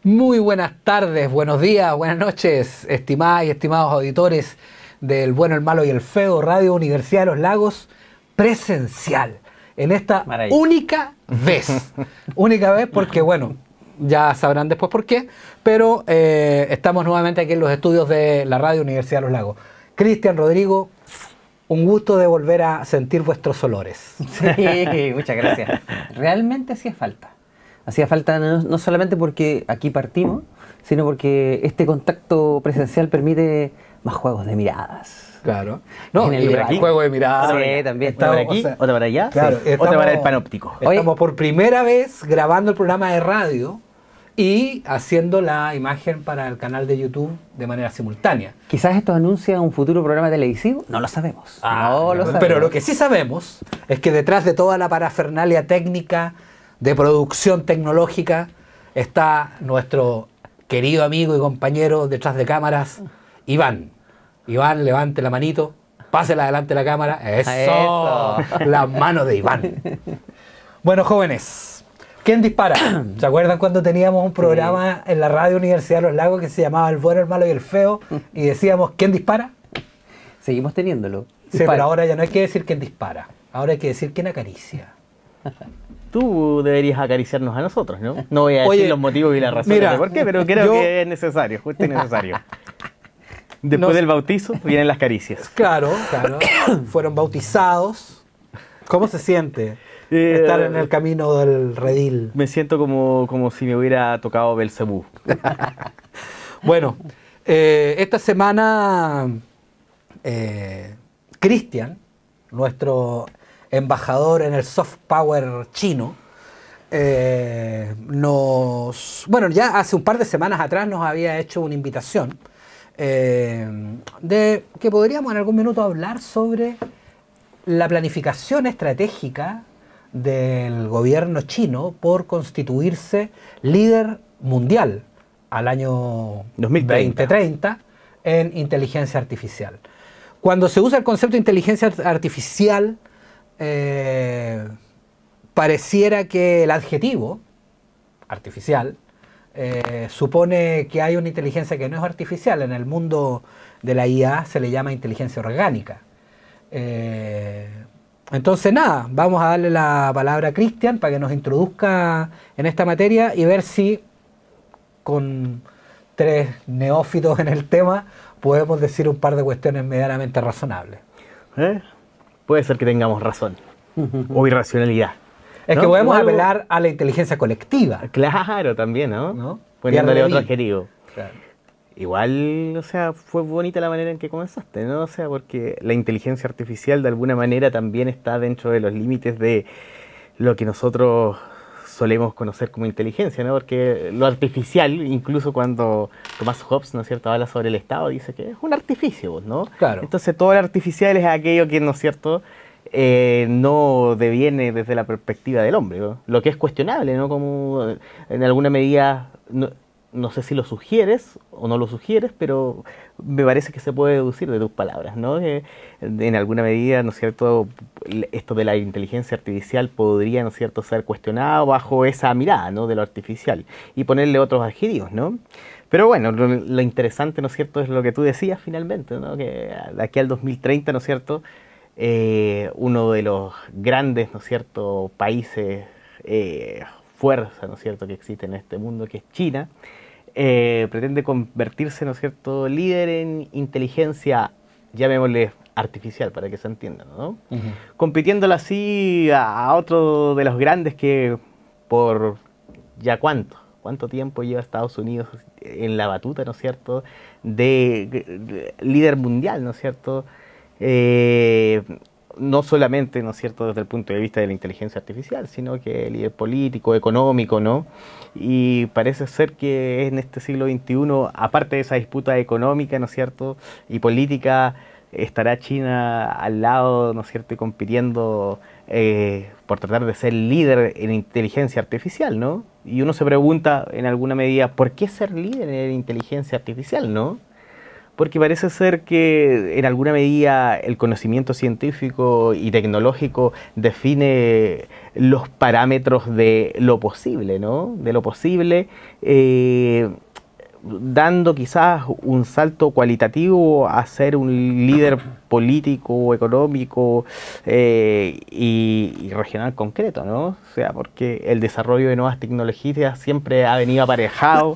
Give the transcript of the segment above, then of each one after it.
Muy buenas tardes, buenos días, buenas noches, estimadas y estimados auditores del Bueno, el Malo y el Feo, Radio Universidad de los Lagos, presencial, en esta única vez. Única vez porque, bueno, ya sabrán después por qué, pero estamos nuevamente aquí en los estudios de la Radio Universidad de los Lagos. Cristian, Rodrigo, un gusto de volver a sentir vuestros olores. Sí, muchas gracias. Realmente hacía falta. Hacía falta no solamente porque aquí partimos, sino porque este contacto presencial permite más juegos de miradas. Claro. No, y el juego de miradas. Sí, también. Otra para aquí, otra para allá, claro, sí. Otra para el panóptico. Estamos por primera vez grabando el programa de radio y haciendo la imagen para el canal de YouTube de manera simultánea. Quizás esto anuncia un futuro programa televisivo, no lo sabemos. No lo sabemos. Pero lo que sí sabemos es que detrás de toda la parafernalia técnica de producción tecnológica está nuestro querido amigo y compañero detrás de cámaras, Iván. Iván, levante la manito, pásela adelante la cámara. ¡Eso! Las manos de Iván. Bueno, jóvenes, ¿quién dispara? ¿Se acuerdan cuando teníamos un programa en la Radio Universidad de los Lagos que se llamaba El Bueno, el Malo y el Feo y decíamos ¿quién dispara? Seguimos teniéndolo. Sí, pero ahora ya no hay que decir quién dispara, ahora hay que decir quién acaricia. Tú deberías acariciarnos a nosotros, ¿no? No voy a decir los motivos y las razones de por qué, pero creo que es necesario, justo y necesario. Después del bautizo vienen las caricias. Claro, claro. Fueron bautizados. ¿Cómo se siente estar en el camino del redil? Me siento como si me hubiera tocado Belcebú. Bueno, esta semana Cristian, nuestro embajador en el soft power chino, bueno, ya hace un par de semanas atrás nos había hecho una invitación de que podríamos en algún minuto hablar sobre la planificación estratégica del gobierno chino por constituirse líder mundial al año 2030 en inteligencia artificial. Cuando se usa el concepto de inteligencia artificial, pareciera que el adjetivo artificial supone que hay una inteligencia que no es artificial. En el mundo de la IA se le llama inteligencia orgánica. Entonces nada, vamos a darle la palabra a Cristian para que nos introduzca en esta materia y ver si con tres neófitos en el tema podemos decir un par de cuestiones medianamente razonables. Puede ser que tengamos razón o irracionalidad. Es que podemos apelar a la inteligencia colectiva. Claro, también, ¿no? Poniéndole otro adjetivo. Claro. Igual, o sea, fue bonita la manera en que comenzaste, ¿no? O sea, porque la inteligencia artificial de alguna manera también está dentro de los límites de lo que nosotros solemos conocer como inteligencia, ¿no? Porque lo artificial, incluso cuando Thomas Hobbes, ¿no es cierto?, habla sobre el Estado, dice que es un artificio, ¿no? Claro. Entonces todo lo artificial es aquello que, ¿no es cierto?, no deviene desde la perspectiva del hombre, ¿no? Lo que es cuestionable, ¿no? Como en alguna medida, no sé si lo sugieres o no lo sugieres, pero me parece que se puede deducir de tus palabras, ¿no? En alguna medida, ¿no es cierto?, esto de la inteligencia artificial podría, ¿no es cierto?, ser cuestionado bajo esa mirada, ¿no?, de lo artificial y ponerle otros adjetivos, ¿no? Pero bueno, lo interesante, ¿no es cierto?, es lo que tú decías finalmente, ¿no? Que de aquí al 2030, ¿no es cierto?, uno de los grandes, ¿no es cierto?, países, fuerza, ¿no es cierto?, que existe en este mundo, que es China, pretende convertirse, ¿no es cierto?, líder en inteligencia, llamémosle artificial, para que se entienda, ¿no? Compitiéndole así a otro de los grandes que por ya cuánto tiempo lleva Estados Unidos en la batuta, ¿no es cierto?, de líder mundial, ¿no es cierto?, no solamente, ¿no es cierto?, desde el punto de vista de la inteligencia artificial, sino que líder político, económico, ¿no? Y parece ser que en este siglo XXI, aparte de esa disputa económica, ¿no es cierto?, y política, estará China al lado, ¿no es cierto?, y compitiendo por tratar de ser líder en inteligencia artificial, ¿no? Y uno se pregunta, en alguna medida, ¿por qué ser líder en inteligencia artificial, no? porque parece ser que en alguna medida el conocimiento científico y tecnológico define los parámetros de lo posible, ¿no? De lo posible, dando quizás un salto cualitativo a ser un líder político, económico y regional concreto, ¿no? O sea, porque el desarrollo de nuevas tecnologías siempre ha venido aparejado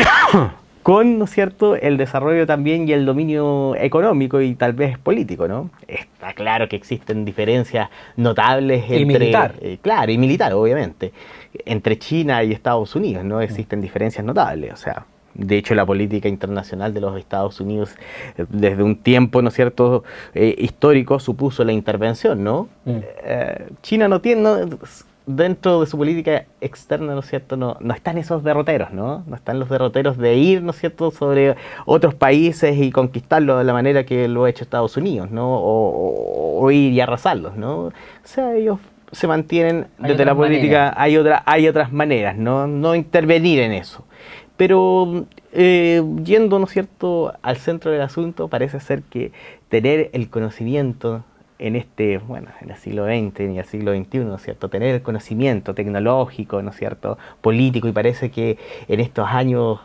con, ¿no es cierto?, el desarrollo también y el dominio económico y tal vez político, ¿no? Está claro que existen diferencias notables entre... Y militar. Claro, y militar, obviamente. Entre China y Estados Unidos, ¿no? Existen diferencias notables, o sea... De hecho, la política internacional de los Estados Unidos, desde un tiempo, ¿no es cierto?, histórico, supuso la intervención, ¿no? China no tiene... dentro de su política externa, ¿no es cierto?, no están esos derroteros, ¿no? No están los derroteros de ir, ¿no es cierto?, sobre otros países y conquistarlos de la manera que lo ha hecho Estados Unidos, ¿no? O ir y arrasarlos, ¿no? O sea, ellos se mantienen desde la política, hay otras maneras, ¿no? No intervenir en eso. Pero yendo, ¿no es cierto?, al centro del asunto, parece ser que tener el conocimiento en en el siglo XX y el siglo XXI, ¿no es cierto?, tener el conocimiento tecnológico, ¿no es cierto?, político, y parece que en estos años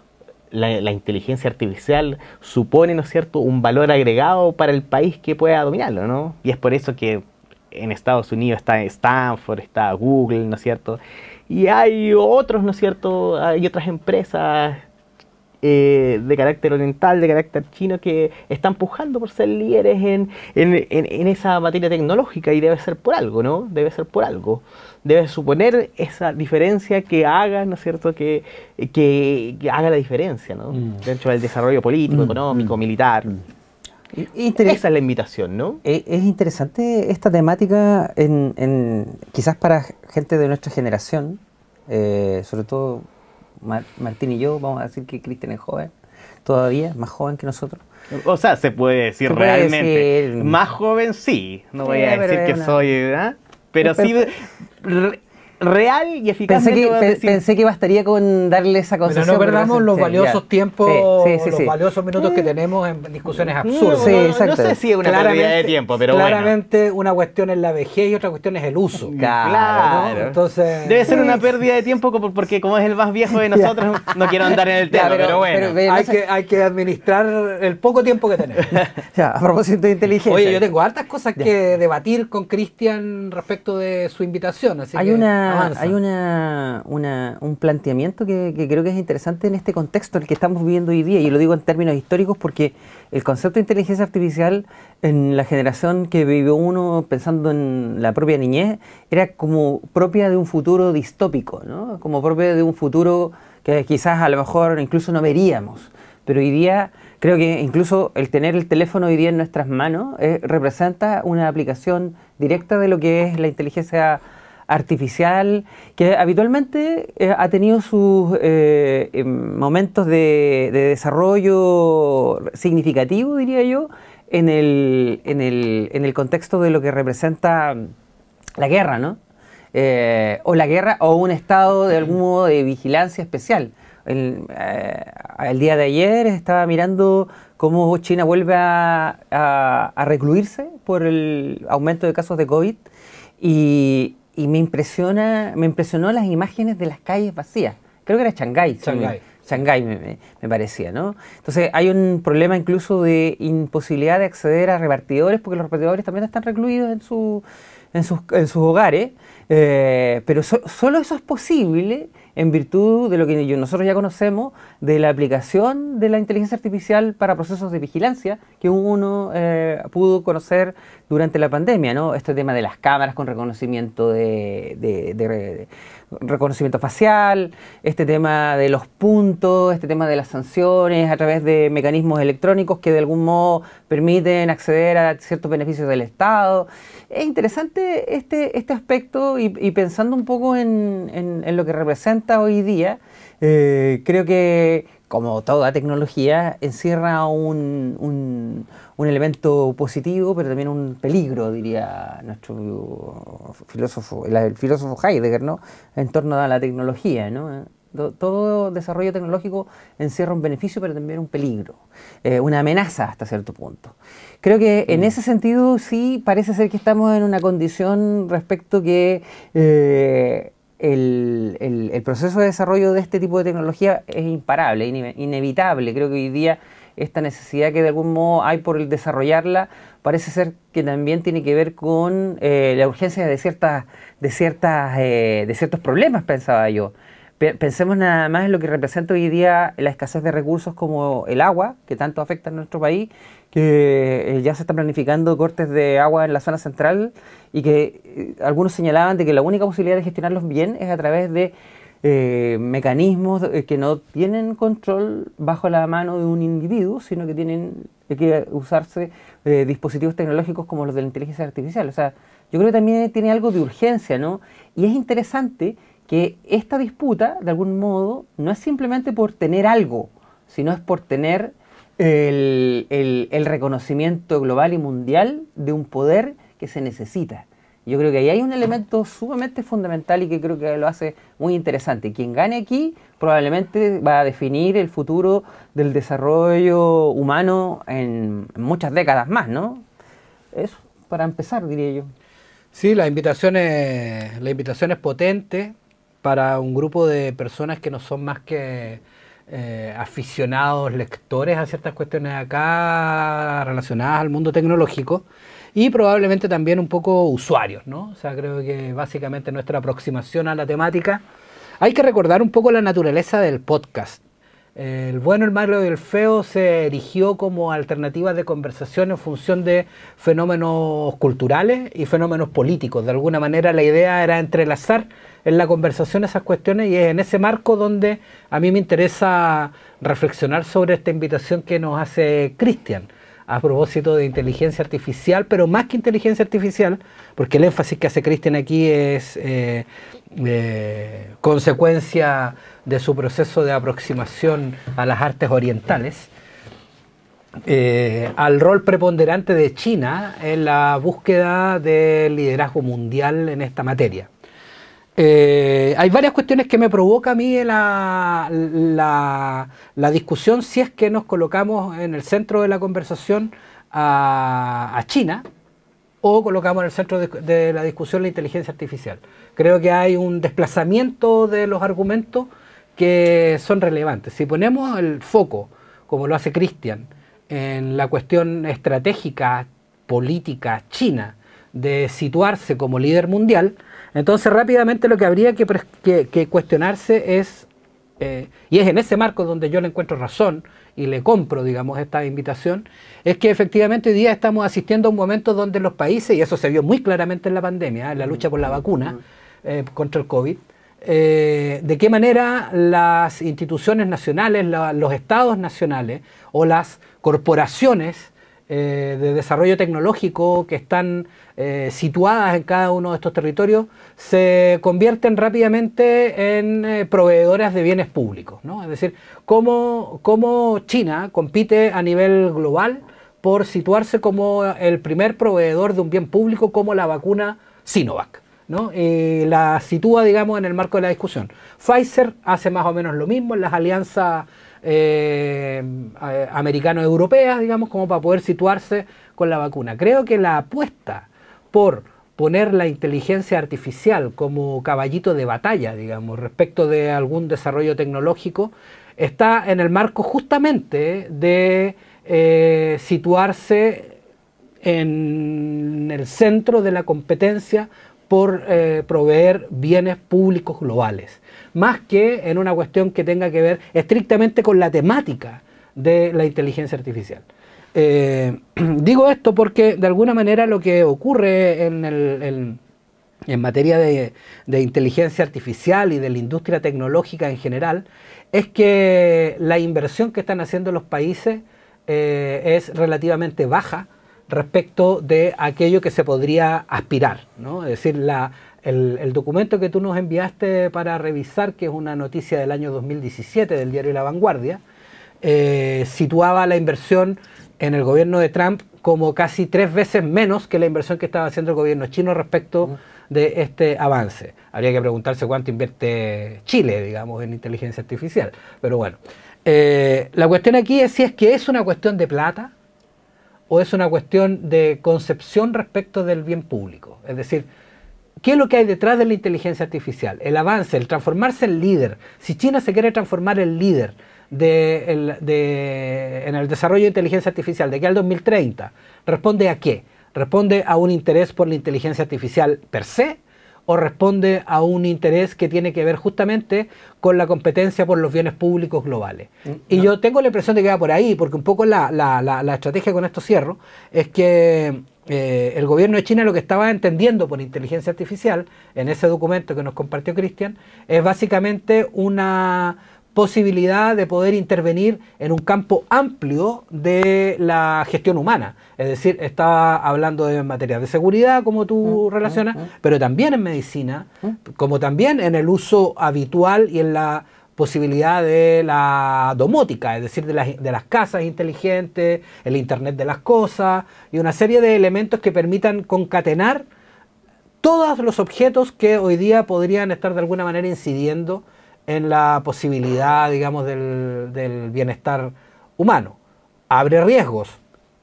la inteligencia artificial supone, ¿no es cierto?, un valor agregado para el país que pueda dominarlo, ¿no? Y es por eso que en Estados Unidos está Stanford, está Google, ¿no es cierto?, y hay otros, ¿no es cierto?, hay otras empresas de carácter oriental, de carácter chino, que están pujando por ser líderes en esa materia tecnológica, y debe ser por algo, ¿no? Debe ser por algo. Debe suponer esa diferencia que haga, ¿no es cierto?, que haga la diferencia, ¿no? Dentro del desarrollo político, económico, militar. Esa es la invitación, ¿no? Es interesante esta temática quizás para gente de nuestra generación, sobre todo Martín y yo. Vamos a decir que Cristian es joven, todavía más joven que nosotros. O sea, se puede decir realmente. Más joven sí, no voy a decir que soy, ¿verdad? Pero sí... real y eficazmente. Pensé que bastaría con darle esa concesión. Pero no perdamos los valiosos tiempos, los valiosos minutos que tenemos en discusiones absurdas. No sé si es una pérdida de tiempo, pero claramente una cuestión es la vejez y otra cuestión es el uso. Claro. ¿No? Entonces, debe ser una pérdida de tiempo porque como es el más viejo de nosotros, no quiero andar en el tema, pero bueno. Hay que administrar el poco tiempo que tenemos. A propósito de inteligencia. Oye, yo tengo hartas cosas que debatir con Cristian respecto de su invitación. Así hay un planteamiento que creo que es interesante en este contexto en el que estamos viviendo hoy día, y lo digo en términos históricos porque el concepto de inteligencia artificial en la generación que vivió uno pensando en la propia niñez era como propia de un futuro distópico, ¿no? Como propia de un futuro que quizás a lo mejor incluso no veríamos, pero hoy día creo que incluso el tener el teléfono hoy día en nuestras manos representa una aplicación directa de lo que es la inteligencia artificial, que habitualmente ha tenido sus momentos de desarrollo significativo, diría yo, en el contexto de lo que representa la guerra, ¿no? O la guerra o un estado de algún modo de vigilancia especial. El día de ayer estaba mirando cómo China vuelve a recluirse por el aumento de casos de COVID, y me impresionó las imágenes de las calles vacías. Creo que era Shanghái. Shanghái me parecía, ¿no? Entonces hay un problema incluso de imposibilidad de acceder a repartidores, porque los repartidores también están recluidos en sus hogares, pero solo eso es posible en virtud de lo que nosotros ya conocemos de la aplicación de la inteligencia artificial para procesos de vigilancia que uno pudo conocer durante la pandemia, ¿no? Este tema de las cámaras con reconocimiento de reconocimiento facial, este tema de los puntos, este tema de las sanciones a través de mecanismos electrónicos que de algún modo permiten acceder a ciertos beneficios del Estado. Es interesante este aspecto, y pensando un poco en lo que representa hoy día, creo que, como toda tecnología, encierra un elemento positivo, pero también un peligro, diría nuestro filósofo, el filósofo Heidegger, ¿no?, en torno a la tecnología, ¿no? Todo desarrollo tecnológico encierra un beneficio, pero también un peligro, una amenaza hasta cierto punto. Creo que en ese sentido sí parece ser que estamos en una condición respecto que el proceso de desarrollo de este tipo de tecnología es imparable, inevitable. Creo que hoy día esta necesidad que de algún modo hay por el desarrollarla parece ser que también tiene que ver con la urgencia de ciertos problemas, pensaba yo. Pensemos nada más en lo que representa hoy día la escasez de recursos como el agua, que tanto afecta a nuestro país, que ya se están planificando cortes de agua en la zona central y que algunos señalaban de que la única posibilidad de gestionarlos bien es a través de mecanismos que no tienen control bajo la mano de un individuo, sino que tienen que usarse dispositivos tecnológicos como los de la inteligencia artificial. O sea, yo creo que también tiene algo de urgencia, ¿no? Y es interesante que esta disputa, de algún modo, no es simplemente por tener algo, sino es por tener el reconocimiento global y mundial de un poder que se necesita. Yo creo que ahí hay un elemento sumamente fundamental y que creo que lo hace muy interesante. Quien gane aquí probablemente va a definir el futuro del desarrollo humano en muchas décadas más, ¿no? Eso, para empezar, diría yo. Sí, la invitación es potente para un grupo de personas que no son más que aficionados, lectores a ciertas cuestiones acá relacionadas al mundo tecnológico y probablemente también un poco usuarios, ¿no? O sea, creo que básicamente nuestra aproximación a la temática. Hay que recordar un poco la naturaleza del podcast. El bueno, el malo y el feo se erigió como alternativa de conversación en función de fenómenos culturales y fenómenos políticos. De alguna manera la idea era entrelazar en la conversación esas cuestiones y es en ese marco donde a mí me interesa reflexionar sobre esta invitación que nos hace Cristian a propósito de inteligencia artificial, pero más que inteligencia artificial, porque el énfasis que hace Cristian aquí es consecuencia de su proceso de aproximación a las artes orientales, al rol preponderante de China en la búsqueda del liderazgo mundial en esta materia. Hay varias cuestiones que me provoca a mí la discusión si es que nos colocamos en el centro de la conversación a China o colocamos en el centro de la discusión la inteligencia artificial. Creo que hay un desplazamiento de los argumentos que son relevantes. Si ponemos el foco, como lo hace Cristian, en la cuestión estratégica, política china, de situarse como líder mundial, entonces rápidamente lo que habría que cuestionarse es, y es en ese marco donde yo le encuentro razón y le compro, digamos, esta invitación, es que efectivamente hoy día estamos asistiendo a un momento donde los países, y eso se vio muy claramente en la pandemia, en la lucha por la vacuna contra el COVID, de qué manera las instituciones nacionales, los estados nacionales o las corporaciones de desarrollo tecnológico que están situadas en cada uno de estos territorios se convierten rápidamente en proveedoras de bienes públicos, ¿no? Es decir, cómo China compite a nivel global por situarse como el primer proveedor de un bien público como la vacuna Sinovac, ¿no? Y la sitúa, digamos, en el marco de la discusión. Pfizer hace más o menos lo mismo en las alianzas americano-europeas, digamos, como para poder situarse con la vacuna. Creo que la apuesta por poner la inteligencia artificial como caballito de batalla, digamos, respecto de algún desarrollo tecnológico, está en el marco justamente de situarse en el centro de la competencia por proveer bienes públicos globales, más que en una cuestión que tenga que ver estrictamente con la temática de la inteligencia artificial. Digo esto porque de alguna manera lo que ocurre en materia de inteligencia artificial y de la industria tecnológica en general es que la inversión que están haciendo los países es relativamente baja respecto de aquello que se podría aspirar, ¿no? Es decir, el documento que tú nos enviaste para revisar, que es una noticia del año 2017 del diario La Vanguardia, situaba la inversión en el gobierno de Trump como casi 3 veces menos que la inversión que estaba haciendo el gobierno chino respecto de este avance. Habría que preguntarse cuánto invierte Chile, digamos, en inteligencia artificial. Pero bueno, la cuestión aquí es si es que es una cuestión de plata o es una cuestión de concepción respecto del bien público. Es decir, ¿qué es lo que hay detrás de la inteligencia artificial? El avance, el transformarse en líder. Si China se quiere transformar en líder en el desarrollo de inteligencia artificial de aquí al 2030, ¿responde a qué? ¿Responde a un interés por la inteligencia artificial per se? ¿O responde a un interés que tiene que ver justamente con la competencia por los bienes públicos globales? Y yo tengo la impresión de que va por ahí, porque un poco la estrategia, con esto cierro, es que el gobierno de China lo que estaba entendiendo por inteligencia artificial, en ese documento que nos compartió Cristian, es básicamente una posibilidad de poder intervenir en un campo amplio de la gestión humana. Es decir, estaba hablando de materias de seguridad, como tú relacionas, pero también en medicina, como también en el uso habitual y en la posibilidad de la domótica, es decir, de las casas inteligentes, el Internet de las cosas y una serie de elementos que permitan concatenar todos los objetos que hoy día podrían estar de alguna manera incidiendo en la posibilidad, digamos, del bienestar humano. Abre riesgos,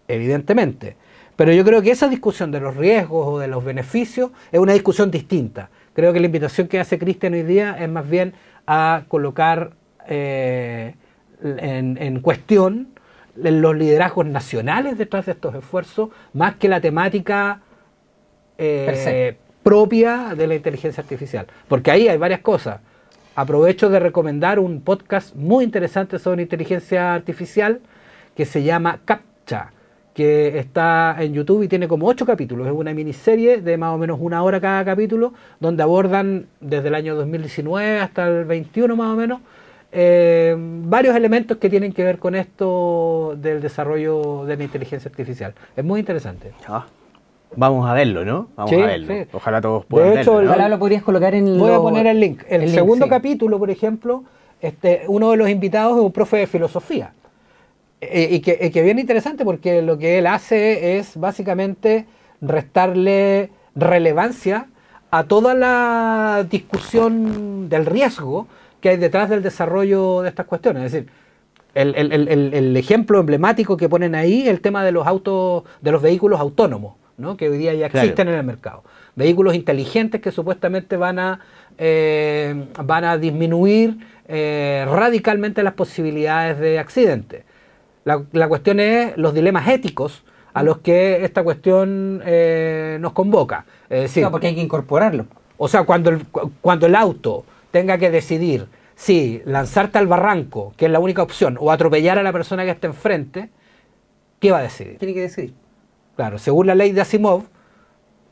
evidentemente, pero yo creo que esa discusión de los riesgos o de los beneficios es una discusión distinta. Creo que la invitación que hace Cristian hoy día es más bien a colocar en cuestión los liderazgos nacionales detrás de estos esfuerzos, más que la temática propia de la inteligencia artificial. Porque ahí hay varias cosas. Aprovecho de recomendar un podcast muy interesante sobre inteligencia artificial que se llama CAPTCHA, que está en YouTube y tiene como 8 capítulos. Es una miniserie de más o menos 1 hora cada capítulo, donde abordan desde el año 2019 hasta el 21 más o menos, varios elementos que tienen que ver con esto del desarrollo de la inteligencia artificial. Es muy interesante. Vamos a verlo, ¿no? Vamos a verlo. Sí. Ojalá todos puedan de hecho, verlo, ¿no? Ojalá lo podrías colocar en Voy a poner el link. El segundo link, sí. capítulo, por ejemplo, uno de los invitados es un profe de filosofía. Y que es bien interesante porque lo que él hace es básicamente restarle relevancia a toda la discusión del riesgo que hay detrás del desarrollo de estas cuestiones. Es decir, el ejemplo emblemático que ponen ahí es el tema de los vehículos autónomos, ¿no? Que hoy día ya existen en el mercado. Vehículos inteligentes que supuestamente van a disminuir radicalmente las posibilidades de accidentes. La cuestión es los dilemas éticos a los que esta cuestión nos convoca. Es decir, no, porque hay que incorporarlo. O sea, cuando el auto tenga que decidir si lanzarte al barranco, que es la única opción, o atropellar a la persona que está enfrente, ¿qué va a decidir? Tiene que decidir. Claro, según la ley de Asimov,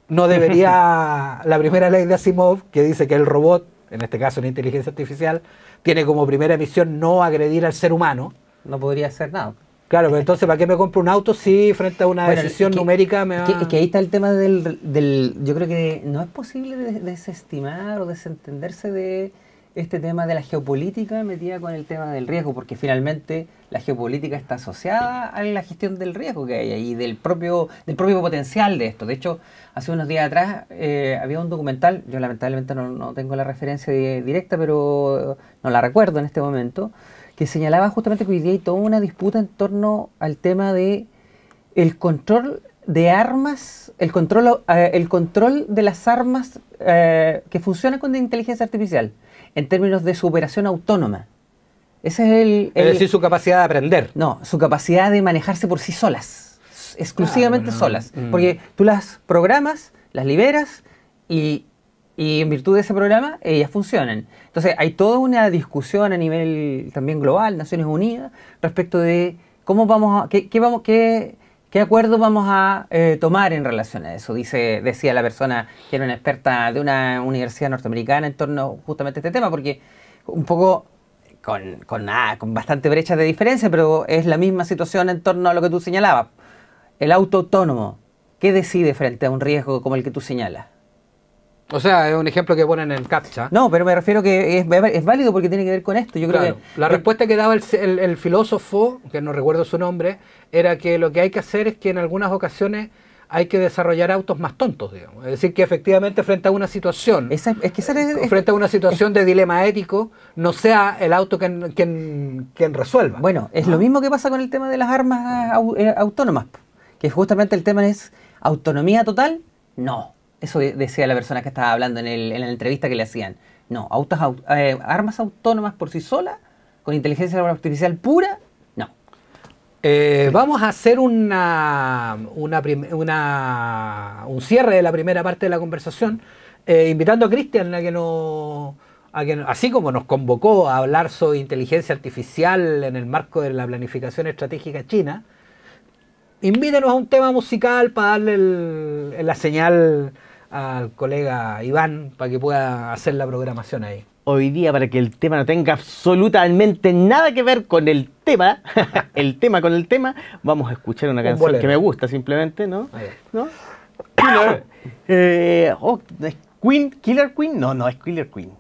no debería, la primera ley de Asimov, que dice que el robot, en este caso la inteligencia artificial, tiene como primera misión no agredir al ser humano. No podría hacer nada. Claro, pero entonces, ¿para qué me compro un auto si frente a una decisión numérica me va...? Que ahí está el tema yo creo que no es posible desestimar o desentenderse de este tema de la geopolítica metida con el tema del riesgo, porque finalmente la geopolítica está asociada a la gestión del riesgo que hay ahí, del propio potencial de esto. De hecho, hace unos días atrás había un documental, yo lamentablemente no tengo la referencia directa, pero no la recuerdo en este momento, que señalaba justamente que hoy día hay toda una disputa en torno al tema de el control de armas, el control de las armas que funcionan con inteligencia artificial, en términos de su operación autónoma. Ese es es decir, su capacidad de aprender. No, su capacidad de manejarse por sí solas, exclusivamente solas. Porque tú las programas, las liberas y en virtud de ese programa ellas funcionan. Entonces hay toda una discusión a nivel también global, Naciones Unidas, respecto de cómo vamos a, qué acuerdo vamos a tomar en relación a eso. Decía la persona que era una experta de una universidad norteamericana en torno justamente a este tema, porque un poco con bastante brecha de diferencia, pero es la misma situación en torno a lo que tú señalabas. El auto autónomo, ¿qué decide frente a un riesgo como el que tú señalas? O sea, es un ejemplo que ponen en el CAPTCHA. No, pero me refiero que es válido porque tiene que ver con esto. Yo creo Claro, que la respuesta que daba el filósofo, que no recuerdo su nombre, era que lo que hay que hacer es que en algunas ocasiones hay que desarrollar autos más tontos, digamos. Es decir, que efectivamente frente a una situación, frente a una situación de dilema ético, no sea el auto quien resuelva. bueno, es lo mismo que pasa con el tema de las armas autónomas, que justamente el tema es autonomía total. No, eso decía la persona que estaba hablando en la entrevista que le hacían. No, armas autónomas por sí solas, con inteligencia artificial pura, no. Vamos a hacer un cierre de la primera parte de la conversación, invitando a Cristian a que así como nos convocó a hablar sobre inteligencia artificial en el marco de la planificación estratégica china, invítenos a un tema musical para darle la señal al colega Iván para que pueda hacer la programación ahí. Hoy día, para que el tema no tenga absolutamente nada que ver con el tema, el tema con el tema, vamos a escuchar una canción bolero que me gusta simplemente, ¿no? A ver. ¿No? ¿Es Queen? ¿Killer Queen? No, no es Killer Queen.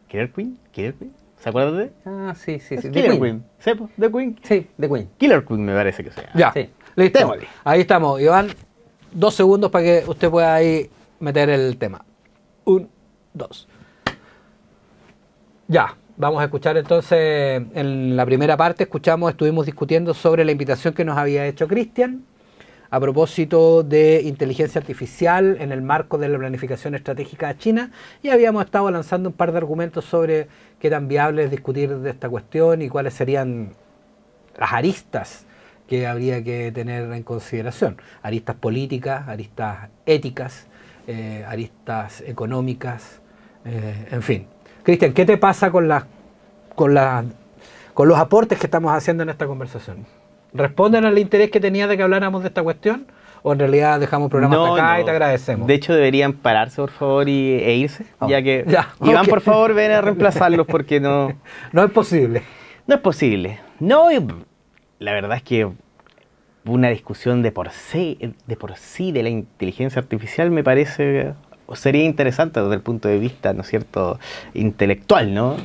¿Killer Queen? ¿Killer Queen? ¿Se acuerdan de? Ah, sí, sí, Es sí. Killer Queen. ¿Sepo? ¿De Queen? Sí, de Queen. Killer Queen me parece que sea. Ya, Sí. listo. Démosle. Ahí estamos. Iván, 2 segundos para que usted pueda ahí meter el tema. 1, 2. Ya, vamos a escuchar entonces, en la primera parte estuvimos discutiendo sobre la invitación que nos había hecho Cristian a propósito de inteligencia artificial en el marco de la planificación estratégica de China, y habíamos estado lanzando un par de argumentos sobre qué tan viable es discutir de esta cuestión y cuáles serían las aristas que habría que tener en consideración. Aristas políticas, aristas éticas, aristas económicas, en fin. Cristian, ¿qué te pasa con los aportes que estamos haciendo en esta conversación? ¿Responden al interés que tenías de que habláramos de esta cuestión? ¿O en realidad dejamos el programa hasta acá y te agradecemos? De hecho, deberían pararse, por favor, e irse. Ya que... Iván, ok. por favor, ven a reemplazarlos porque no... No es posible. No es posible. No, la verdad es que una discusión de por sí de la inteligencia artificial me parece... sería interesante desde el punto de vista, ¿no es cierto?, intelectual, ¿no?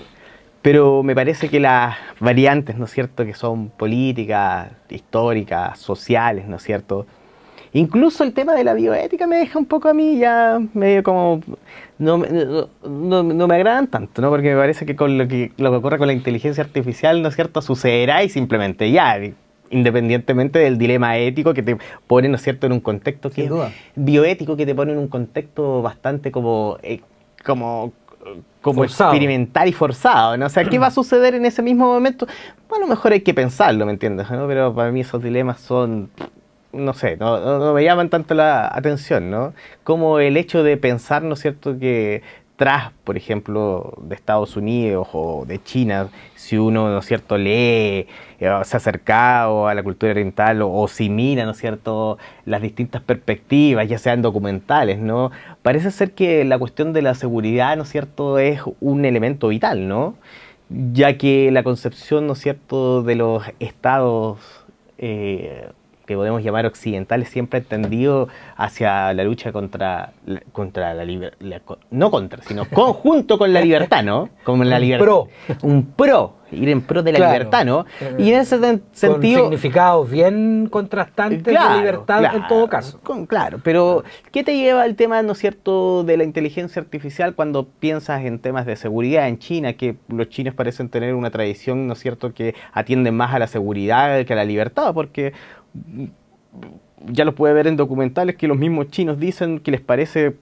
Pero me parece que las variantes, ¿no es cierto?, que son políticas, históricas, sociales, ¿no es cierto?, incluso el tema de la bioética me deja un poco a mí ya medio como... No me agradan tanto, ¿no? Porque me parece que con lo que ocurre con la inteligencia artificial, ¿no es cierto?, sucederá y simplemente ya... independientemente del dilema ético que te pone, ¿no es cierto?, en un contexto que bioético, que te pone en un contexto bastante como Forzado. experimental y forzado, ¿no? O sea, ¿qué va a suceder en ese mismo momento? Bueno, a lo mejor hay que pensarlo, ¿me entiendes? ¿No? Pero para mí esos dilemas son, no sé, no me llaman tanto la atención, ¿no? Como el hecho de pensar, ¿no es cierto?, que tras, por ejemplo, de Estados Unidos o de China, si uno, ¿no es cierto?, lee, se ha acercado a la cultura oriental o si mira, ¿no es cierto?, las distintas perspectivas, ya sean documentales, ¿no? Parece ser que la cuestión de la seguridad, ¿no es cierto?, es un elemento vital, ¿no? Ya que la concepción, ¿no es cierto?, de los estados que podemos llamar occidentales siempre ha tendido hacia la lucha contra la libertad, no contra, sino conjunto con la libertad, ¿no? Como la libertad. Ir en pro de la libertad, ¿no? Y en ese sentido... Con significados bien contrastantes de libertad en todo caso. Claro, pero ¿qué te lleva al tema, ¿no es cierto?, de la inteligencia artificial cuando piensas en temas de seguridad en China, que los chinos parecen tener una tradición, ¿no es cierto?, que atienden más a la seguridad que a la libertad, porque ya lo puede ver en documentales que los mismos chinos dicen que les parece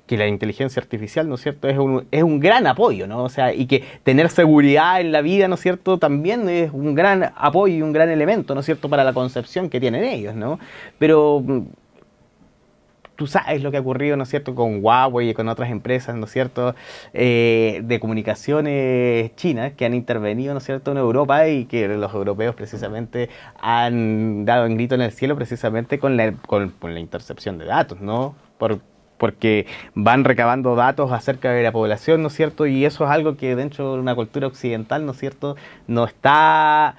que la inteligencia artificial, ¿no es cierto?, es un gran apoyo, ¿no? O sea, y que tener seguridad en la vida, ¿no es cierto?, también es un gran apoyo y un gran elemento, ¿no es cierto?, para la concepción que tienen ellos, ¿no? Pero tú sabes lo que ha ocurrido, ¿no es cierto?, con Huawei y con otras empresas, ¿no es cierto?, de comunicaciones chinas que han intervenido, ¿no es cierto?, en Europa, y que los europeos precisamente han dado un grito en el cielo precisamente con la intercepción de datos, ¿no? Porque van recabando datos acerca de la población, ¿no es cierto?, y eso es algo que dentro de una cultura occidental, ¿no es cierto?, no está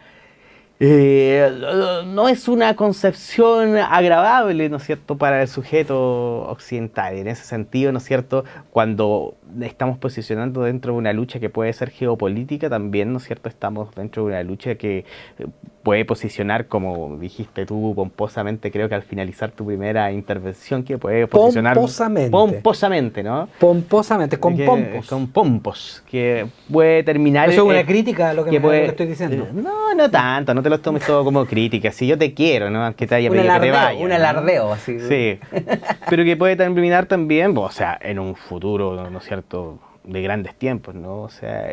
no es una concepción agradable, ¿no es cierto?, para el sujeto occidental. En ese sentido, ¿no es cierto?, cuando estamos posicionando dentro de una lucha que puede ser geopolítica, también, ¿no es cierto?, estamos dentro de una lucha que puede posicionar, como dijiste tú pomposamente, creo que al finalizar tu primera intervención, que puede posicionar pomposamente, ¿no? Pomposamente, con pompos. Con pompos, que puede terminar... ¿Eso es una crítica a lo que estoy diciendo? No tanto, no te lo tomes todo como crítica. Si yo te quiero, ¿no? Que te haya pedido que te vaya. Un alardeo, así. Sí, pero que puede terminar también, o sea, en un futuro, ¿no es cierto?, de grandes tiempos, ¿no? O sea,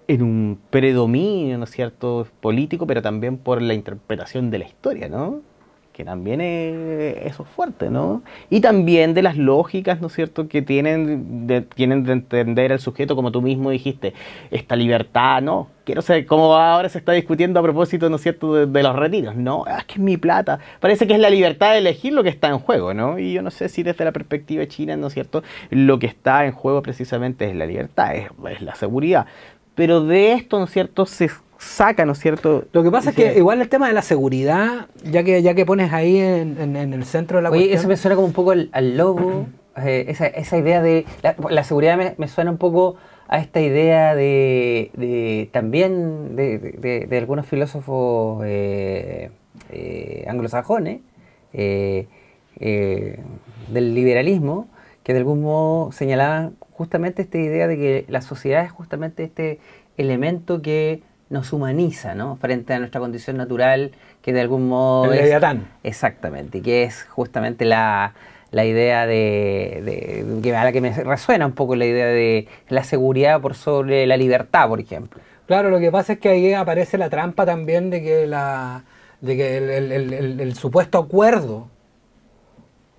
en un predominio, ¿no es cierto?, político, pero también por la interpretación de la historia, ¿no? Que también eso es fuerte, ¿no? Y también de las lógicas, ¿no es cierto?, que tienen de entender al sujeto, como tú mismo dijiste, esta libertad, ¿no? Quiero saber cómo ahora se está discutiendo a propósito, ¿no es cierto?, de los retiros, ¿no? Es que es mi plata. Parece que es la libertad de elegir lo que está en juego, ¿no? Y yo no sé si desde la perspectiva china, ¿no es cierto?, lo que está en juego precisamente es la libertad, es la seguridad. Pero de esto, ¿no es cierto?, se saca, ¿no es cierto? Lo que pasa es que igual el tema de la seguridad, ya que pones ahí en el centro de la cuestión... Eso me suena como un poco al logo, esa idea de... La seguridad me suena un poco a esta idea también de algunos filósofos anglosajones, del liberalismo, que de algún modo señalaban justamente esta idea de que la sociedad es justamente este elemento que nos humaniza, ¿no?, frente a nuestra condición natural, que de algún modo el Leviatán. Exactamente, que es justamente la idea a la que me resuena un poco la idea de la seguridad por sobre la libertad, por ejemplo. Claro, lo que pasa es que ahí aparece la trampa también de que el supuesto acuerdo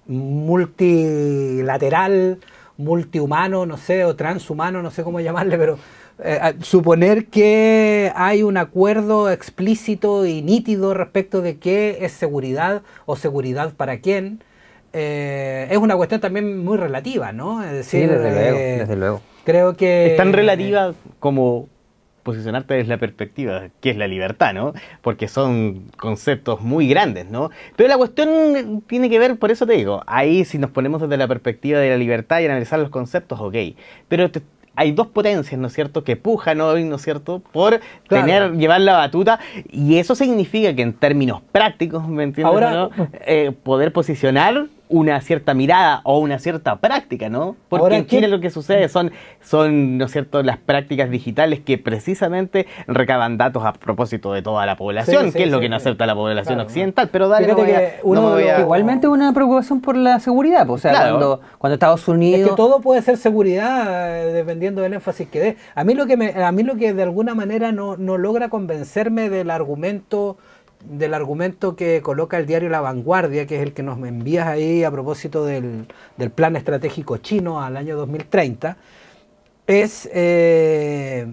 multilateral, multihumano, no sé, o transhumano, no sé cómo llamarle, pero suponer que hay un acuerdo explícito y nítido respecto de qué es seguridad o seguridad para quién, es una cuestión también muy relativa, ¿no? Es decir, sí, desde luego. Creo que... Es tan relativa como posicionarte desde la perspectiva, que es la libertad, ¿no? Porque son conceptos muy grandes, ¿no? Pero la cuestión tiene que ver, por eso te digo, ahí si nos ponemos desde la perspectiva de la libertad y analizar los conceptos, ok. Pero hay dos potencias, ¿no es cierto?, que pujan hoy, ¿no es cierto?, por llevar la batuta, y eso significa que en términos prácticos, ¿me entiendes? Ahora, ¿no?, poder posicionar una cierta mirada o una cierta práctica, ¿no? Porque ahora en Chile lo que sucede son, ¿no es cierto?, las prácticas digitales que precisamente recaban datos a propósito de toda la población, que es lo que no acepta la población occidental, pero dale, igualmente una preocupación por la seguridad, pues, o sea, cuando Estados Unidos... Es que todo puede ser seguridad, dependiendo del énfasis que dé. A mí lo que de alguna manera no logra convencerme del argumento que coloca el diario La Vanguardia, que es el que nos envías ahí a propósito del plan estratégico chino al año 2030, es que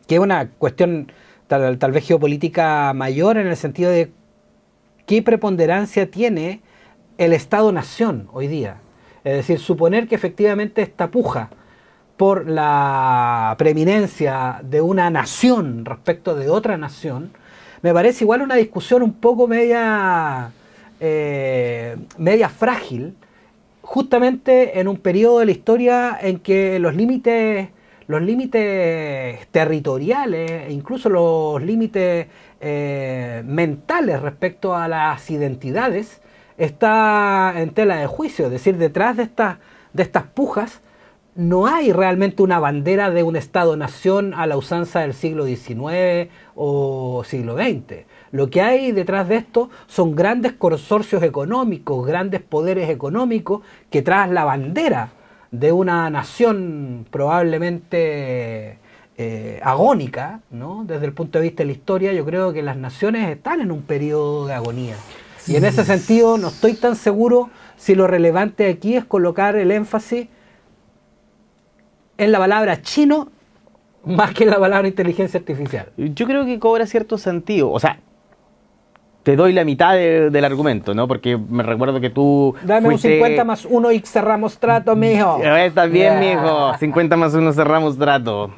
es una cuestión tal vez geopolítica mayor, en el sentido de qué preponderancia tiene el Estado-Nación hoy día. Es decir, suponer que efectivamente esta puja por la preeminencia de una nación respecto de otra nación, me parece igual una discusión un poco media frágil, justamente en un periodo de la historia en que los límites territoriales, incluso los límites mentales respecto a las identidades, está en tela de juicio. Es decir, detrás de estas pujas no hay realmente una bandera de un Estado-nación a la usanza del siglo XIX o siglo XX. Lo que hay detrás de esto son grandes consorcios económicos, grandes poderes económicos que tras la bandera de una nación probablemente agónica, ¿no?, desde el punto de vista de la historia, yo creo que las naciones están en un periodo de agonía. Y en ese sentido no estoy tan seguro si lo relevante aquí es colocar el énfasis en la palabra chino más que en la palabra inteligencia artificial. Yo creo que cobra cierto sentido. O sea, te doy la mitad del argumento, ¿no? Porque me recuerdo que tú Dame un 50 más 1 y cerramos trato, mijo. Está bien, mijo. 50 más 1 cerramos trato.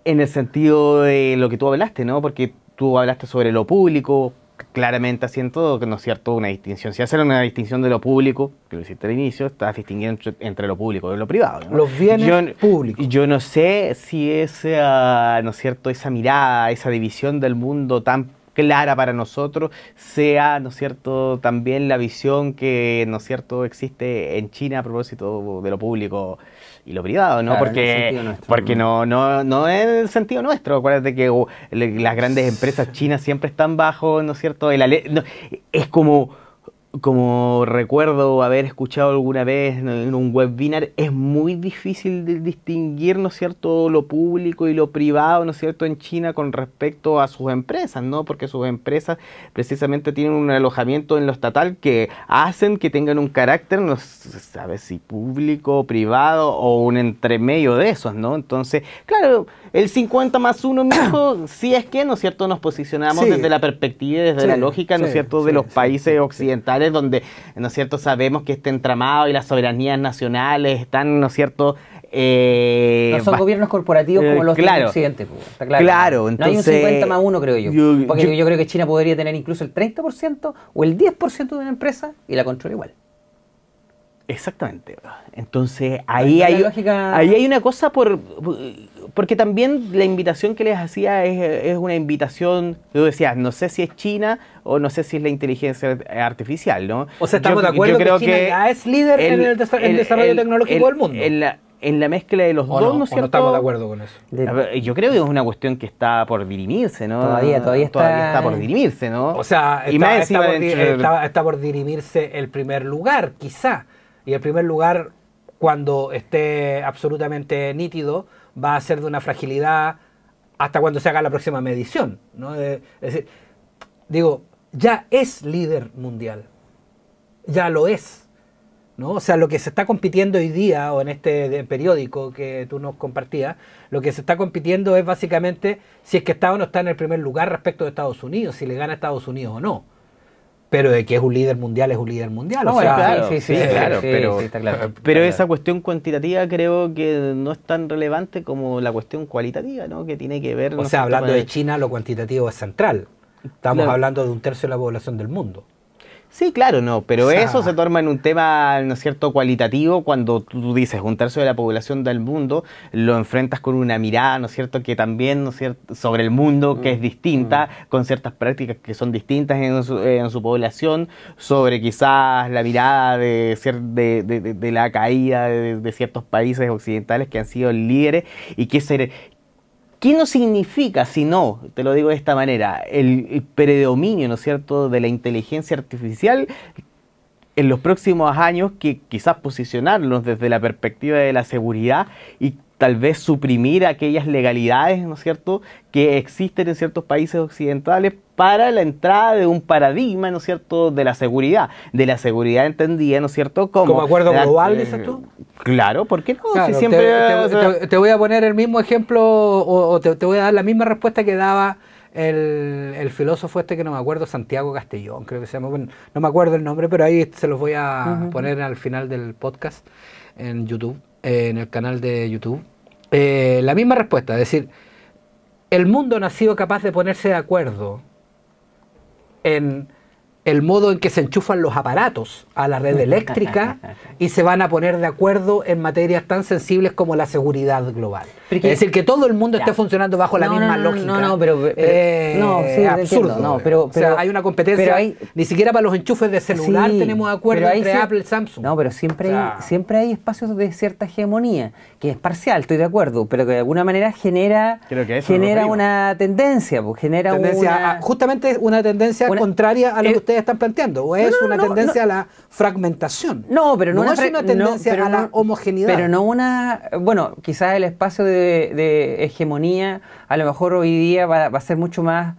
En el sentido de lo que tú hablaste, ¿no? Porque tú hablaste sobre lo público, claramente haciendo, ¿no es cierto?, una distinción. Si hacer una distinción de lo público, que lo hiciste al inicio, estás distinguiendo entre lo público y lo privado, ¿no? Los bienes públicos. Yo no sé si esa, ¿no es cierto?, esa mirada, esa división del mundo tan clara para nosotros sea, ¿no es cierto?, también la visión que, ¿no es cierto?, existe en China a propósito de lo público y lo privado, ¿no? Claro, porque no es el sentido nuestro. Acuérdate que las grandes empresas chinas siempre están bajo, ¿no es cierto?, es como recuerdo haber escuchado alguna vez en un webinar, es muy difícil de distinguir, ¿no es cierto?, lo público y lo privado, ¿no es cierto?, en China con respecto a sus empresas, ¿no? Porque sus empresas precisamente tienen un alojamiento en lo estatal que hacen que tengan un carácter, no se sabe si público, privado o un entremedio de esos, ¿no? Entonces, claro, el 50+1, mijo, si es que, ¿no es cierto?, nos posicionamos desde la perspectiva, desde la lógica, ¿no es cierto?, de los países occidentales, donde, ¿no es cierto?, sabemos que este entramado y las soberanías nacionales están, ¿no es cierto?, no son gobiernos corporativos como los de Occidente, pues, está claro. Claro, entonces, no hay un 50+1, creo yo. Porque yo creo que China podría tener incluso el 30% o el 10% de una empresa y la controla igual. Exactamente. Entonces, ahí hay una cosa porque también la invitación que les hacía es una invitación, tú decías, no sé si es China o no sé si es la inteligencia artificial, ¿no? O sea, estamos de acuerdo que China ya es líder en el desarrollo tecnológico del mundo. En la mezcla de los dos, ¿no es cierto? No estamos de acuerdo con eso. Yo creo que es una cuestión que está por dirimirse, ¿no? Todavía está por dirimirse, ¿no? O sea, está por dirimirse el primer lugar, quizá. Y el primer lugar, cuando esté absolutamente nítido, va a ser de una fragilidad hasta cuando se haga la próxima medición, ¿no? Es decir, digo, ya es líder mundial. Ya lo es, ¿no? O sea, lo que se está compitiendo hoy día, o en este periódico que tú nos compartías, lo que se está compitiendo es básicamente si es que está o no está en el primer lugar respecto de Estados Unidos, si le gana a Estados Unidos o no. Pero de que es un líder mundial, es un líder mundial. No, o sea, claro, está claro. Pero esa cuestión cuantitativa creo que no es tan relevante como la cuestión cualitativa, ¿no? Que tiene que ver... O sea, hablando de China, lo cuantitativo es central. Estamos hablando de 1/3 de la población del mundo. Sí, claro, no, pero eso se torna en un tema, ¿no es cierto?, cualitativo, cuando tú dices 1/3 de la población del mundo, lo enfrentas con una mirada, ¿no es cierto?, que también, ¿no es cierto?, sobre el mundo, que es distinta, con ciertas prácticas que son distintas en su población, sobre quizás la mirada de la caída de ciertos países occidentales que han sido líderes y ¿qué no significa, si no, te lo digo de esta manera, el predominio, ¿no es cierto?, de la inteligencia artificial en los próximos años, que quizás posicionarnos desde la perspectiva de la seguridad y tal vez suprimir aquellas legalidades, ¿no es cierto?, que existen en ciertos países occidentales para la entrada de un paradigma, ¿no es cierto?, de la seguridad entendida, ¿no es cierto?, como acuerdo global, dices tú. Claro, ¿por qué no? Claro, si siempre te voy a poner el mismo ejemplo o te voy a dar la misma respuesta que daba el filósofo este que no me acuerdo, Santiago Castellón, creo que se llama, bueno, no me acuerdo el nombre, pero ahí se los voy a poner al final del podcast en YouTube, en el canal de YouTube. La misma respuesta, es decir, el mundo no ha sido capaz de ponerse de acuerdo en el modo en que se enchufan los aparatos a la red eléctrica y se van a poner de acuerdo en materias tan sensibles como la seguridad global. Es decir, que todo el mundo esté funcionando bajo la misma lógica. Es absurdo. Pero hay una competencia, ni siquiera para los enchufes de celular tenemos acuerdo entre Apple y Samsung. No, pero siempre hay espacios de cierta hegemonía, que es parcial, estoy de acuerdo, pero que de alguna manera genera una tendencia, justamente una tendencia contraria a lo que ustedes están planteando, o es una tendencia a la fragmentación. No, pero no es una tendencia a la homogeneidad. Pero no bueno, quizás el espacio de hegemonía a lo mejor hoy día va a ser mucho más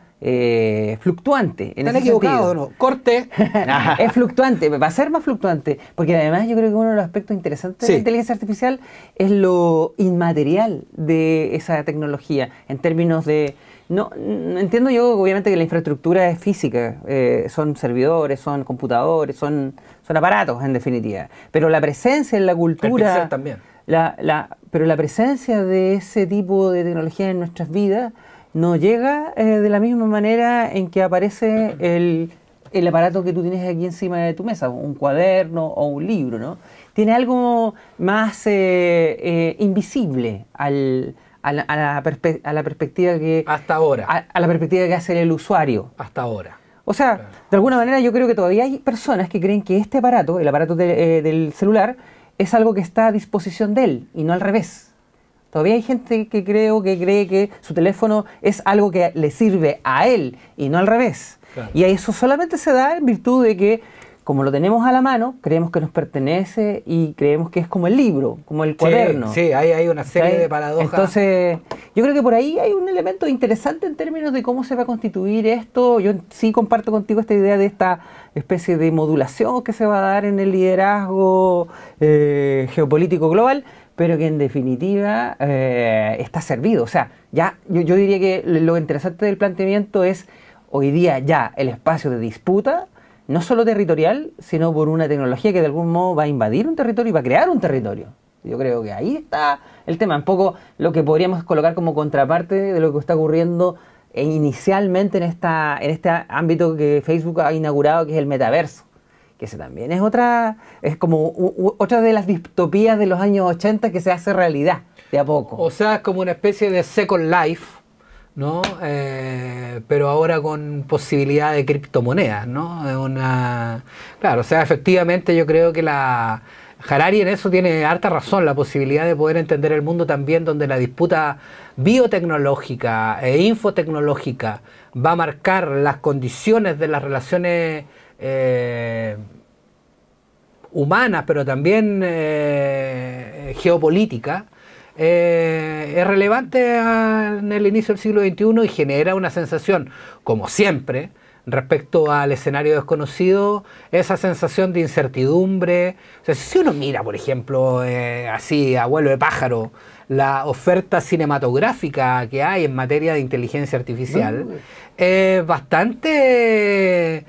fluctuante. ¿Están equivocados o no? Corte. Es fluctuante, va a ser más fluctuante, porque además yo creo que uno de los aspectos interesantes de la inteligencia artificial es lo inmaterial de esa tecnología, en términos de... No entiendo yo, obviamente, que la infraestructura es física, son servidores, son computadores, son aparatos, en definitiva. Pero la presencia en la cultura... también. pero la presencia de ese tipo de tecnología en nuestras vidas no llega de la misma manera en que aparece el aparato que tú tienes aquí encima de tu mesa, un cuaderno o un libro, ¿no? Tiene algo más invisible a la perspectiva que... Hasta ahora. A la perspectiva que hace el usuario. Hasta ahora. O sea, Claro. de alguna manera yo creo que todavía hay personas que creen que este aparato, el aparato del celular, es algo que está a disposición de él y no al revés. Todavía hay gente que cree que su teléfono es algo que le sirve a él y no al revés. Claro. Y eso solamente se da en virtud de que, como lo tenemos a la mano, creemos que nos pertenece y creemos que es como el libro, como el cuaderno. Sí, hay una serie ¿Sí? de paradojas. Entonces, yo creo que por ahí hay un elemento interesante en términos de cómo se va a constituir esto. Yo sí comparto contigo esta idea de esta especie de modulación que se va a dar en el liderazgo geopolítico global, pero que en definitiva está servido. O sea, ya yo diría que lo interesante del planteamiento es hoy día ya el espacio de disputa, no solo territorial, sino por una tecnología que de algún modo va a invadir un territorio y va a crear un territorio. Yo creo que ahí está el tema, un poco lo que podríamos colocar como contraparte de lo que está ocurriendo inicialmente en este ámbito que Facebook ha inaugurado, que es el metaverso. Que ese también es como otra de las distopías de los años 80 que se hace realidad de a poco. O sea, es como una especie de Second Life, ¿no? Pero ahora con posibilidad de criptomonedas, ¿no? Claro, o sea, efectivamente yo creo que Harari en eso tiene harta razón, la posibilidad de poder entender el mundo también donde la disputa biotecnológica e infotecnológica va a marcar las condiciones de las relaciones humanas, pero también geopolíticas. Es relevante en el inicio del siglo XXI y genera una sensación, como siempre, respecto al escenario desconocido, esa sensación de incertidumbre. O sea, si uno mira, por ejemplo, así a vuelo de pájaro, la oferta cinematográfica que hay en materia de inteligencia artificial, es bastante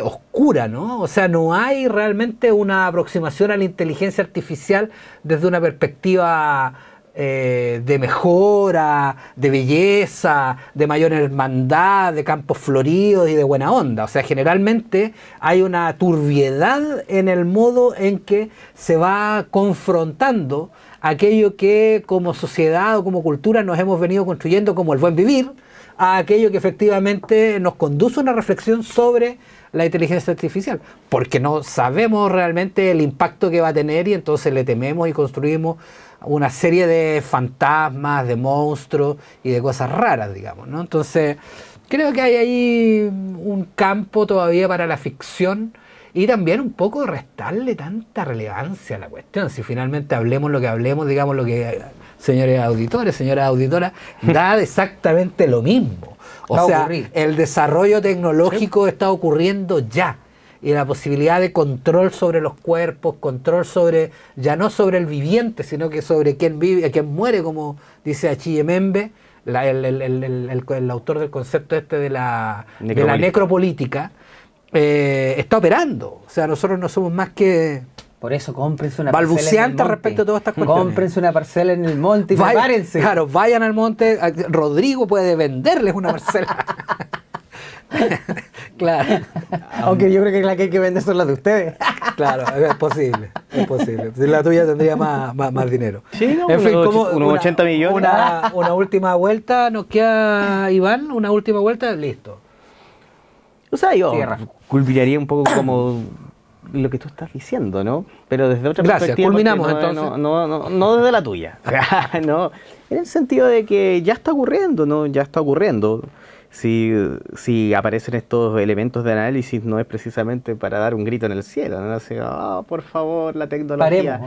oscura, ¿no? O sea, no hay realmente una aproximación a la inteligencia artificial desde una perspectiva de mejora, de belleza, de mayor hermandad, de campos floridos y de buena onda. O sea, generalmente hay una turbiedad en el modo en que se va confrontando aquello que como sociedad o como cultura nos hemos venido construyendo como el buen vivir, a aquello que efectivamente nos conduce a una reflexión sobre la inteligencia artificial, porque no sabemos realmente el impacto que va a tener y entonces le tememos y construimos una serie de fantasmas, de monstruos y de cosas raras, digamos, ¿no? Entonces, creo que hay ahí un campo todavía para la ficción y también un poco restarle tanta relevancia a la cuestión. Si finalmente hablemos lo que hablemos, digamos lo que, señores auditores, señoras auditoras, da exactamente lo mismo. O sea, el desarrollo tecnológico está ocurriendo ya. Y la posibilidad de control sobre los cuerpos, control sobre, ya no sobre el viviente, sino que sobre quién vive, quién muere, como dice Achille Mbembe, el autor del concepto de la necropolítica, está operando. O sea, nosotros no somos más que por eso cómprense una balbuceantes respecto a todas estas cuestiones. Cómprense una parcela en el monte y prepárense. Claro, vayan al monte. Rodrigo puede venderles una parcela. Claro. Aunque yo creo que la que hay que vender son las de ustedes. Claro, es posible, es posible. La tuya tendría más dinero. Sí, no, en fin, unos 80 millones. Una última vuelta, nos queda, Iván, una última vuelta, listo. O sea, yo culminaría un poco como lo que tú estás diciendo, ¿no? Pero desde otra perspectiva. Culminamos entonces. No desde la tuya. No, en el sentido de que ya está ocurriendo, ¿no? Ya está ocurriendo. Si aparecen estos elementos de análisis, no es precisamente para dar un grito en el cielo, ¿no? Así, por favor, la tecnología.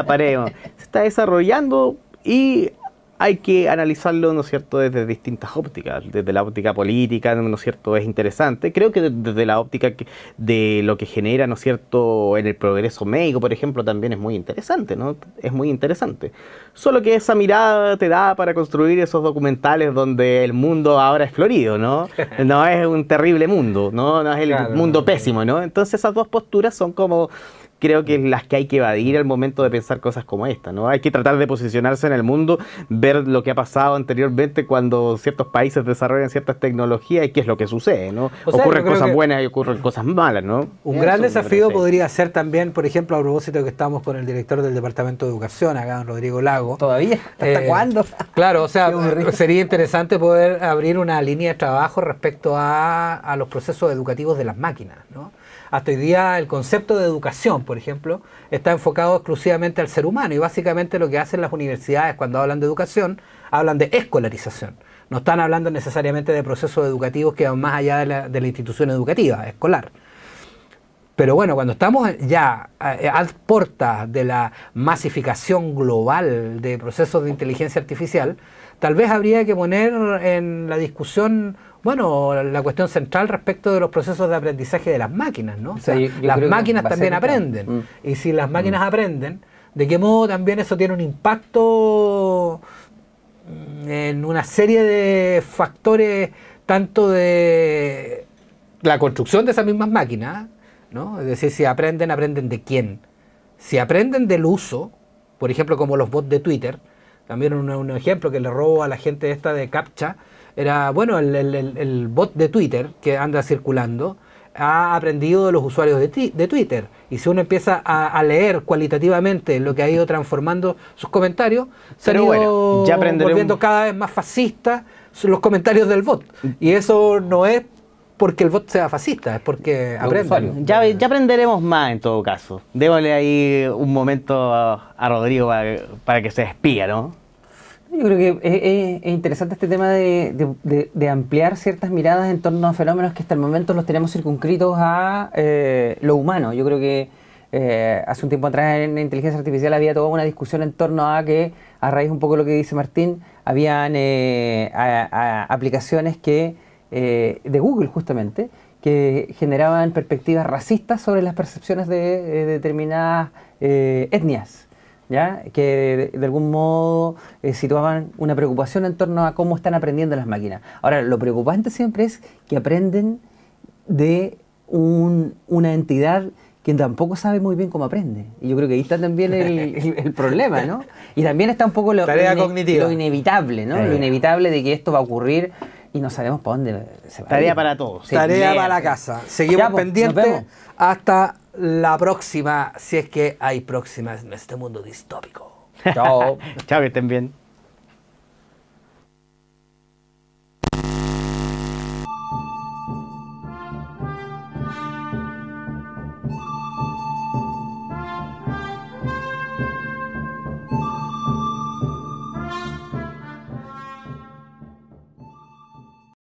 Paremos. Se está desarrollando y hay que analizarlo, ¿no es cierto?, desde distintas ópticas. Desde la óptica política, ¿no es cierto?, es interesante. Creo que desde la óptica de lo que genera, ¿no es cierto?, en el progreso médico, por ejemplo, también es muy interesante, ¿no? Es muy interesante. Solo que esa mirada te da para construir esos documentales donde el mundo ahora es florido, ¿no? No es un terrible mundo, ¿no? No es el mundo pésimo, ¿no? Entonces esas dos posturas son como creo que es las que hay que evadir al momento de pensar cosas como esta, ¿no? Hay que tratar de posicionarse en el mundo, ver lo que ha pasado anteriormente cuando ciertos países desarrollan ciertas tecnologías y qué es lo que sucede, ¿no? O sea, ocurren yo creo cosas que buenas y ocurren cosas malas, ¿no? Un gran Eso me desafío parece. podría ser también, por ejemplo, a propósito de que estamos con el director del Departamento de Educación, acá, don Rodrigo Lago. ¿Todavía? ¿Hasta cuándo? Claro, o sea, Qué aburrido. sería interesante poder abrir una línea de trabajo respecto a los procesos educativos de las máquinas, ¿no? Hasta hoy día el concepto de educación, por ejemplo, está enfocado exclusivamente al ser humano y básicamente lo que hacen las universidades cuando hablan de educación, hablan de escolarización. No están hablando necesariamente de procesos educativos que van más allá de la institución educativa, escolar. Pero bueno, cuando estamos ya a puertas de la masificación global de procesos de inteligencia artificial, tal vez habría que poner en la discusión, bueno, la cuestión central respecto de los procesos de aprendizaje de las máquinas, ¿no? O sea, yo las creo que máquinas va a también ser clave. aprenden. Y si las máquinas aprenden, ¿de qué modo también eso tiene un impacto en una serie de factores, tanto de la construcción de esas mismas máquinas, ¿no? Es decir, si aprenden, ¿aprenden de quién? Si aprenden del uso, por ejemplo, como los bots de Twitter, también un ejemplo que le robo a la gente esta de CAPTCHA, era, bueno, el bot de Twitter que anda circulando, ha aprendido de los usuarios de Twitter. Y si uno empieza a leer cualitativamente lo que ha ido transformando sus comentarios, se han Pero ido bueno, ya aprenderemos. volviendo cada vez más fascistas los comentarios del bot. Y eso no es porque el bot sea fascista, es porque aprende. Ya aprenderemos más en todo caso. Démosle ahí un momento a Rodrigo para que se despida, ¿no? Yo creo que es interesante este tema de ampliar ciertas miradas en torno a fenómenos que hasta el momento los tenemos circunscritos a lo humano. Yo creo que hace un tiempo atrás en inteligencia artificial había toda una discusión en torno a que, a raíz un poco de lo que dice Martín, habían aplicaciones que de Google justamente, que generaban perspectivas racistas sobre las percepciones de determinadas etnias, ¿ya? Que de algún modo situaban una preocupación en torno a cómo están aprendiendo las máquinas. Ahora, lo preocupante siempre es que aprenden de una entidad que tampoco sabe muy bien cómo aprende. Y yo creo que ahí está también el problema, ¿no? Y también está un poco lo inevitable, ¿no? Lo inevitable de que esto va a ocurrir y no sabemos para dónde se va. Tarea para todos. Sí, tarea para la casa. Seguimos ya, pues, pendientes hasta la próxima, si es que hay próximas en este mundo distópico. Chao. Chao, que estén bien.